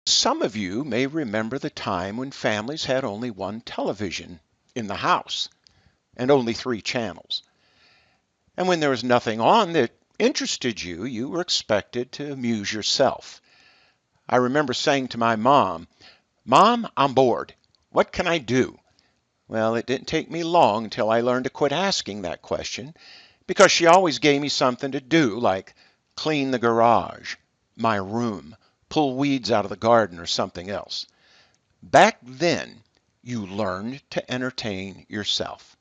Some of you may remember the time when families had only one television in the house and only three channels. And when there was nothing on that interested you, you were expected to amuse yourself. I remember saying to my mom, "Mom, I'm bored. What can I do?" Well, it didn't take me long until I learned to quit asking that question because she always gave me something to do, like clean the garage, my room, pull weeds out of the garden, or something else. Back then, you learned to entertain yourself.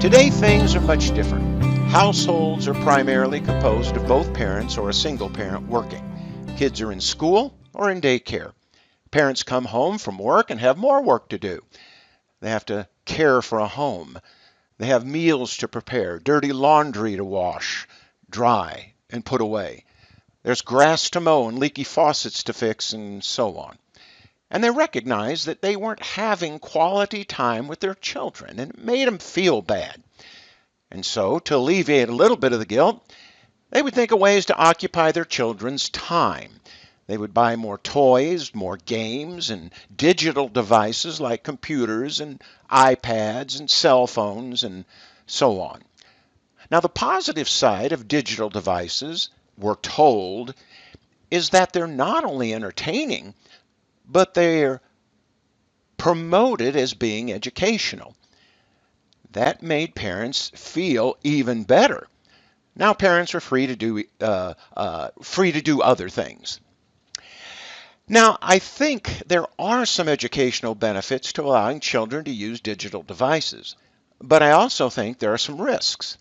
Today, things are much different. Households are primarily composed of both parents or a single parent working. Kids are in school or in daycare. Parents come home from work and have more work to do. They have to care for a home. They have meals to prepare, dirty laundry to wash, dry, and put away. There's grass to mow and leaky faucets to fix, and so on. And they recognized that they weren't having quality time with their children, and it made them feel bad. And so, to alleviate a little bit of the guilt, they would think of ways to occupy their children's time. They would buy more toys, more games, and digital devices like computers and iPads and cell phones and so on. Now, the positive side of digital devices, we're told, is that they're not only entertaining, but they're promoted as being educational. That made parents feel even better. Now parents are free to do other things. Now, I think there are some educational benefits to allowing children to use digital devices, but I also think there are some risks.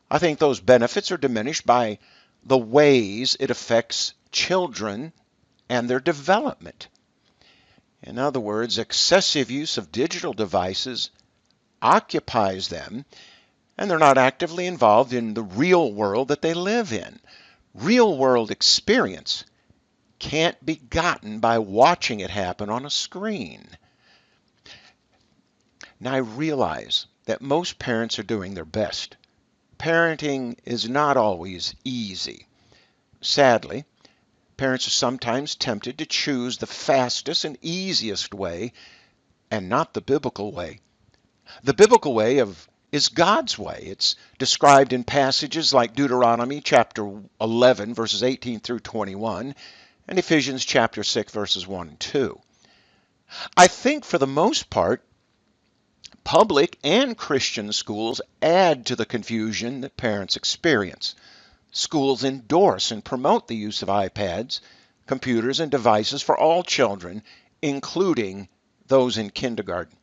I think those benefits are diminished by the ways it affects children and their development. In other words, excessive use of digital devices occupies them, and they're not actively involved in the real world that they live in. Real world experience can't be gotten by watching it happen on a screen. Now, I realize that most parents are doing their best. Parenting is not always easy. Sadly, parents are sometimes tempted to choose the fastest and easiest way and not the biblical way. The biblical way is God's way. It's described in passages like Deuteronomy chapter 11 verses 18 through 21 and Ephesians chapter 6 verses 1 and 2. I think for the most part, public and Christian schools add to the confusion that parents experience. Schools endorse and promote the use of iPads, computers, and devices for all children, including those in kindergarten.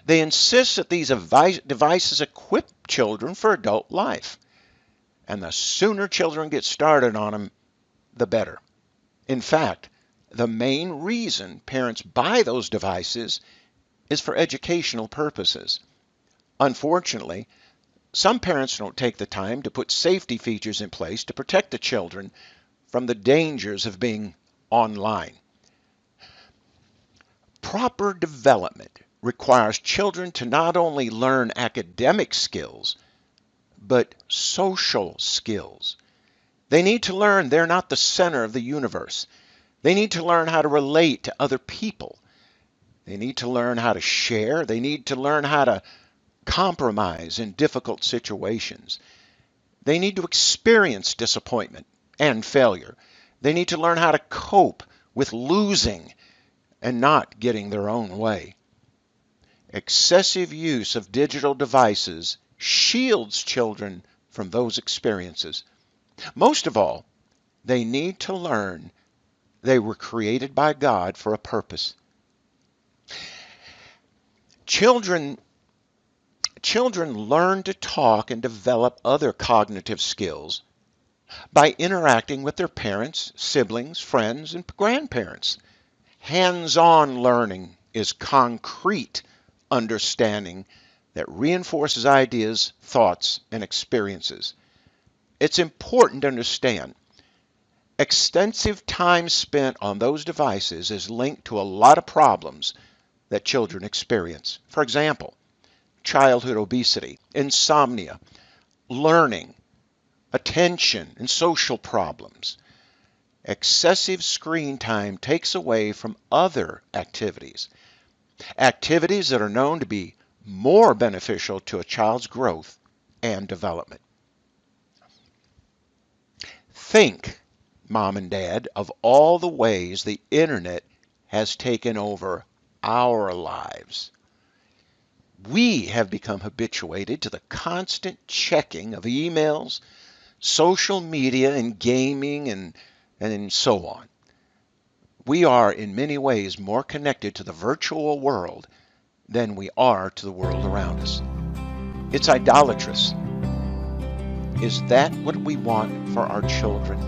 They insist that these devices equip children for adult life. And the sooner children get started on them, the better. In fact, the main reason parents buy those devices is for educational purposes. Unfortunately, some parents don't take the time to put safety features in place to protect the children from the dangers of being online. Proper development requires children to not only learn academic skills, but social skills. They need to learn they're not the center of the universe. They need to learn how to relate to other people. They need to learn how to share. They need to learn how to compromise in difficult situations. They need to experience disappointment and failure. They need to learn how to cope with losing and not getting their own way. Excessive use of digital devices shields children from those experiences. Most of all, they need to learn they were created by God for a purpose. Children learn to talk and develop other cognitive skills by interacting with their parents, siblings, friends, and grandparents. Hands-on learning is concrete understanding that reinforces ideas, thoughts, and experiences. It's important to understand extensive time spent on those devices is linked to a lot of problems that children experience. For example, childhood obesity, insomnia, learning, attention, and social problems. Excessive screen time takes away from other activities, activities that are known to be more beneficial to a child's growth and development. Think, Mom and Dad, of all the ways the internet has taken over our lives. We have become habituated to the constant checking of emails, social media, and gaming, and so on. We are in many ways more connected to the virtual world than we are to the world around us. It's idolatrous. Is that what we want for our children?